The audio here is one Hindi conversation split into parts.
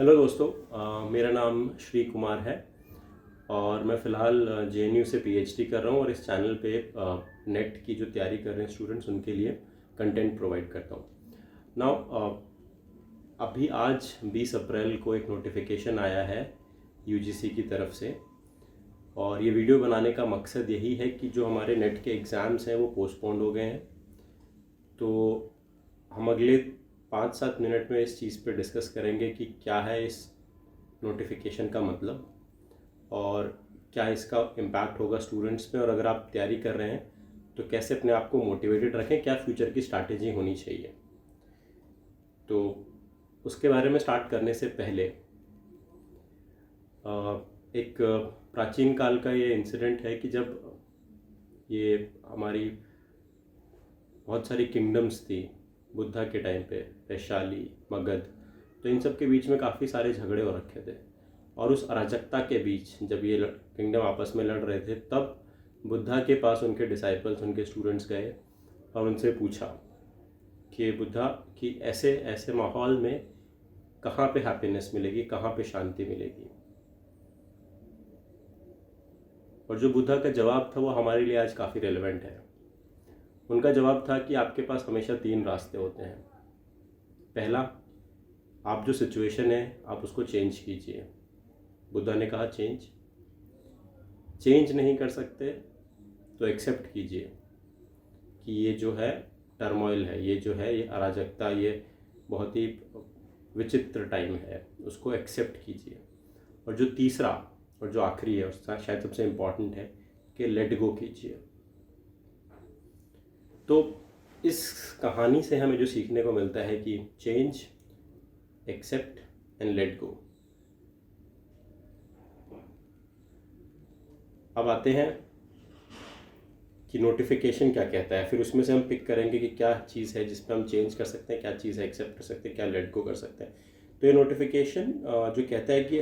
हेलो दोस्तों, मेरा नाम श्री कुमार है और मैं फ़िलहाल जेएनयू से पीएचडी कर रहा हूँ और इस चैनल पे नेट की जो तैयारी कर रहे हैं स्टूडेंट्स उनके लिए कंटेंट प्रोवाइड करता हूँ। नाउ अभी आज 20 अप्रैल को एक नोटिफिकेशन आया है यूजीसी की तरफ से और ये वीडियो बनाने का मकसद यही है कि जो हमारे नेट के एग्ज़ाम्स हैं वो पोस्टपोन्ड हो गए हैं। तो हम अगले 5-7 मिनट में इस चीज़ पे डिस्कस करेंगे कि क्या है इस नोटिफिकेशन का मतलब और क्या इसका इम्पैक्ट होगा स्टूडेंट्स पे, और अगर आप तैयारी कर रहे हैं तो कैसे अपने आप को मोटिवेटेड रखें, क्या फ्यूचर की स्ट्रैटेजी होनी चाहिए। तो उसके बारे में स्टार्ट करने से पहले एक प्राचीन काल का ये इंसिडेंट है कि जब ये हमारी बहुत सारी किंगडम्स थी बुद्धा के टाइम पे, वैशाली, मगध, तो इन सब के बीच में काफ़ी सारे झगड़े हो रखे थे और उस अराजकता के बीच जब ये किंगडम आपस में लड़ रहे थे तब बुद्धा के पास उनके डिसाइपल्स, उनके स्टूडेंट्स गए और उनसे पूछा कि बुद्धा कि ऐसे ऐसे माहौल में कहाँ पे हैप्पीनेस मिलेगी, कहाँ पे शांति मिलेगी। और जो बुद्धा का जवाब था वो हमारे लिए आज काफ़ी रेलेवेंट है। उनका जवाब था कि आपके पास हमेशा 3 रास्ते होते हैं। पहला, आप जो सिचुएशन है आप उसको चेंज कीजिए। बुद्धा ने कहा चेंज नहीं कर सकते तो एक्सेप्ट कीजिए कि ये जो है टर्मोइल है, ये जो है ये अराजकता, ये बहुत ही विचित्र टाइम है, उसको एक्सेप्ट कीजिए। और जो तीसरा और जो आखिरी है उसका शायद सबसे इम्पॉर्टेंट है कि लेट गो कीजिए। तो इस कहानी से हमें जो सीखने को मिलता है कि change, accept and let go. अब आते हैं कि नोटिफिकेशन क्या कहता है, फिर उसमें से हम पिक करेंगे कि क्या चीज़ है जिस पर हम चेंज कर सकते हैं, क्या चीज़ है एक्सेप्ट कर सकते हैं, क्या लेट गो कर सकते हैं। तो ये नोटिफिकेशन जो कहता है कि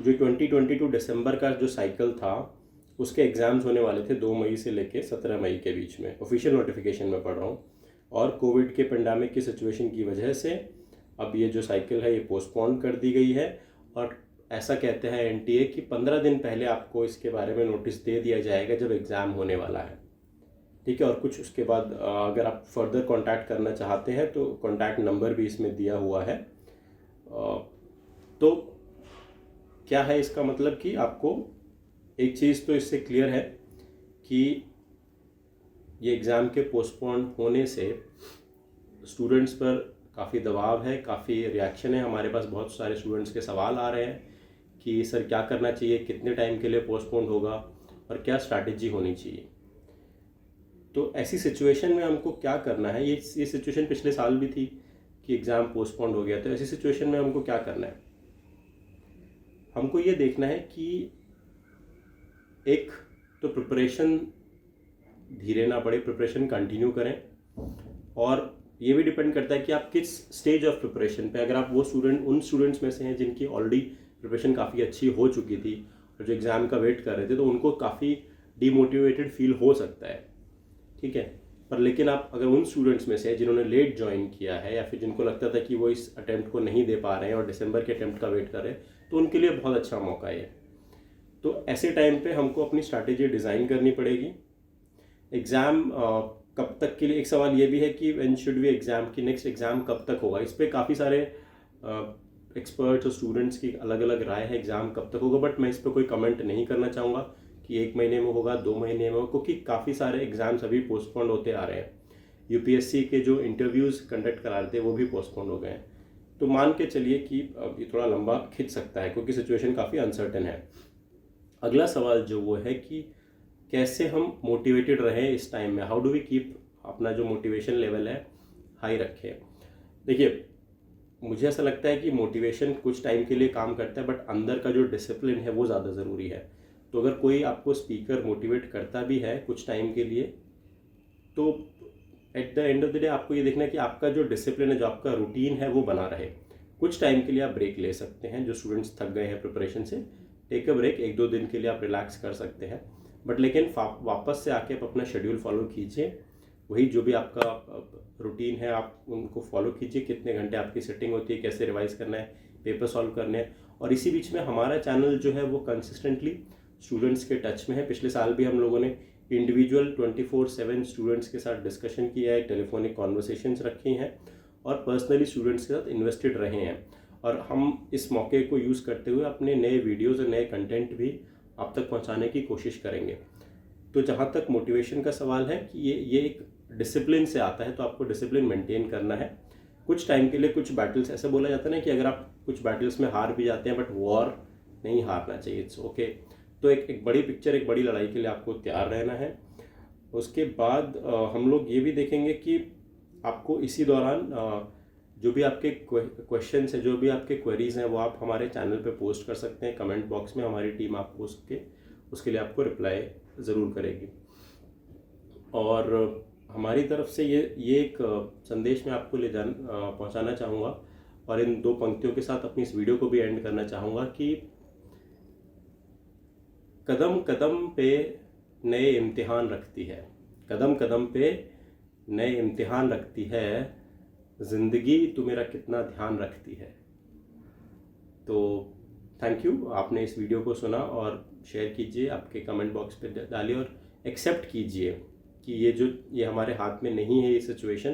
जो 2022 दिसंबर का जो साइकिल था उसके एग्ज़ाम्स होने वाले थे 2 मई से लेके 17 मई के बीच में, ऑफिशियल नोटिफिकेशन में पढ़ रहा हूँ। और कोविड के पेंडेमिक की सिचुएशन की वजह से अब ये जो साइकिल है ये पोस्टपोन कर दी गई है और ऐसा कहते हैं एनटीए कि 15 दिन पहले आपको इसके बारे में नोटिस दे दिया जाएगा जब एग्ज़ाम होने वाला है। ठीक है, और कुछ उसके बाद अगर आप फर्दर कांटेक्ट करना चाहते हैं तो कांटेक्ट नंबर भी इसमें दिया हुआ है। तो क्या है इसका मतलब कि आपको एक चीज़ तो इससे क्लियर है कि ये एग्ज़ाम के पोस्टपोन होने से स्टूडेंट्स पर काफ़ी दबाव है, काफ़ी रिएक्शन है। हमारे पास बहुत सारे स्टूडेंट्स के सवाल आ रहे हैं कि सर क्या करना चाहिए, कितने टाइम के लिए पोस्टपोन होगा और क्या स्ट्रैटेजी होनी चाहिए। तो ऐसी सिचुएशन में हमको क्या करना है, ये सिचुएशन पिछले साल भी थी कि एग्ज़ाम पोस्टपोन हो गया। तो ऐसी सिचुएशन में हमको क्या करना है, हमको ये देखना है कि एक तो प्रिपरेशन धीरे ना पड़े, प्रिपरेशन कंटिन्यू करें। और ये भी डिपेंड करता है कि आप किस स्टेज ऑफ प्रिपरेशन पे, अगर आप वो उन स्टूडेंट्स में से हैं जिनकी ऑलरेडी प्रिपरेशन काफ़ी अच्छी हो चुकी थी और जो एग्ज़ाम का वेट कर रहे थे, तो उनको काफ़ी डीमोटिवेटेड फील हो सकता है। ठीक है, पर लेकिन आप अगर उन स्टूडेंट्स में से जिन्होंने लेट ज्वाइन किया है या फिर जिनको लगता था कि वो इस अटैम्प्ट को नहीं दे पा रहे हैं और दिसंबर के अटैम्प्ट का वेट कर रहे हैं, तो उनके लिए बहुत अच्छा मौका है। तो ऐसे टाइम पे हमको अपनी स्ट्रैटेजी डिज़ाइन करनी पड़ेगी। एग्ज़ाम कब तक के लिए, एक सवाल ये भी है कि व्हेन शुड वी एग्ज़ाम, की नेक्स्ट एग्ज़ाम कब तक होगा। इस पर काफ़ी सारे एक्सपर्ट्स और स्टूडेंट्स की अलग अलग राय है एग्ज़ाम कब तक होगा, बट मैं इस पर कोई कमेंट नहीं करना चाहूँगा कि 1 महीने में होगा, 2 महीने में होगा, क्योंकि काफ़ी सारे एग्ज़ाम्स अभी पोस्टपोन होते आ रहे हैं। यूपीएससी के जो इंटरव्यूज़ कंडक्ट करा रहे थे वो भी पोस्टपोन हो गए हैं। तो मान के चलिए कि ये थोड़ा लंबा खिंच सकता है क्योंकि सिचुएशन काफ़ी अनसर्टेन है। अगला सवाल जो वो है कि कैसे हम मोटिवेटेड रहें इस टाइम में, हाउ डू वी कीप अपना जो मोटिवेशन लेवल है हाई रखें। देखिए, मुझे ऐसा लगता है कि मोटिवेशन कुछ टाइम के लिए काम करता है, बट अंदर का जो डिसिप्लिन है वो ज़्यादा ज़रूरी है। तो अगर कोई आपको स्पीकर मोटिवेट करता भी है कुछ टाइम के लिए, तो at the end of the day आपको ये देखना है कि आपका जो डिसिप्लिन है, जो आपका रूटीन है वो बना रहे। कुछ टाइम के लिए आप ब्रेक ले सकते हैं, जो स्टूडेंट्स थक गए हैं प्रिपरेशन से, टेक अ ब्रेक, 1-2 दिन के लिए आप रिलैक्स कर सकते हैं। बट लेकिन वापस से आके आप अपना शेड्यूल फॉलो कीजिए, वही जो भी आपका रूटीन है आप उनको फॉलो कीजिए। कितने घंटे आपकी सेटिंग होती है, कैसे रिवाइज करना है, पेपर सॉल्व करने हैं। और इसी बीच में हमारा चैनल जो है वो कंसिस्टेंटली स्टूडेंट्स के टच में है। पिछले साल भी हम लोगों ने इंडिविजुअल 24/7 स्टूडेंट्स के साथ डिस्कशन किया है, टेलीफोनिक कॉन्वर्सेशंस रखी हैं और पर्सनली स्टूडेंट्स के साथ इन्वेस्टेड रहे हैं। और हम इस मौके को यूज़ करते हुए अपने नए वीडियोज़ और नए कंटेंट भी आप तक पहुंचाने की कोशिश करेंगे। तो जहाँ तक मोटिवेशन का सवाल है कि ये एक डिसिप्लिन से आता है, तो आपको डिसिप्लिन मेंटेन करना है। कुछ टाइम के लिए कुछ बैटल्स, ऐसा बोला जाता है ना कि अगर आप कुछ बैटल्स में हार भी जाते हैं बट वॉर नहीं हारना चाहिए, इट्स ओके। तो एक बड़ी पिक्चर, एक बड़ी लड़ाई के लिए आपको तैयार रहना है। उसके बाद हम लोग ये भी देखेंगे कि आपको इसी दौरान जो भी आपके क्वेश्चंस हैं, जो भी आपके क्वेरीज हैं, वो आप हमारे चैनल पे पोस्ट कर सकते हैं कमेंट बॉक्स में। हमारी टीम आपको उसके लिए आपको रिप्लाई ज़रूर करेगी। और हमारी तरफ से ये एक संदेश मैं आपको पहुंचाना चाहूँगा और इन 2 पंक्तियों के साथ अपनी इस वीडियो को भी एंड करना चाहूँगा कि कदम कदम पे नए इम्तिहान रखती है, कदम कदम पे नए इम्तिहान रखती है, ज़िंदगी तू मेरा कितना ध्यान रखती है। तो थैंक यू, आपने इस वीडियो को सुना और शेयर कीजिए, आपके कमेंट बॉक्स पे डालिए और एक्सेप्ट कीजिए कि ये हमारे हाथ में नहीं है ये सिचुएशन।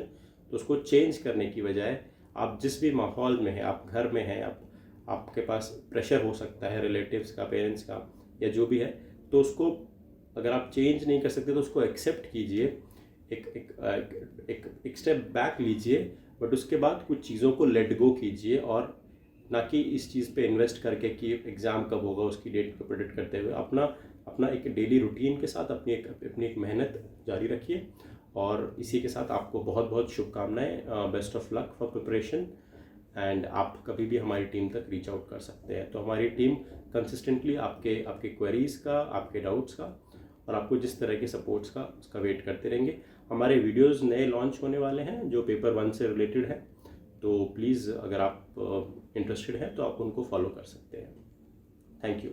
तो उसको चेंज करने की बजाय आप जिस भी माहौल में हैं, आप घर में हैं, आपके पास प्रेशर हो सकता है रिलेटिव्स का, पेरेंट्स का या जो भी है, तो उसको अगर आप चेंज नहीं कर सकते तो उसको एक्सेप्ट कीजिए, एक स्टेप बैक लीजिए, बट उसके बाद कुछ चीज़ों को लेट गो कीजिए और ना कि इस चीज़ पे इन्वेस्ट करके कि एग्ज़ाम कब होगा उसकी डेट को प्रेडिक्ट करते हुए अपना एक डेली रूटीन के साथ अपनी एक मेहनत जारी रखिए। और इसी के साथ आपको बहुत बहुत शुभकामनाएं, best of luck for preparation. And आप कभी भी हमारी टीम तक रीच आउट कर सकते हैं। तो हमारी टीम कंसिस्टेंटली आपके क्वेरीज़ का, आपके डाउट्स का और आपको जिस तरह के सपोर्ट्स का उसका वेट करते रहेंगे। हमारे वीडियोस नए लॉन्च होने वाले हैं जो पेपर 1 से रिलेटेड है, तो प्लीज़ अगर आप इंटरेस्टेड हैं तो आप उनको फॉलो कर सकते हैं। Thank you.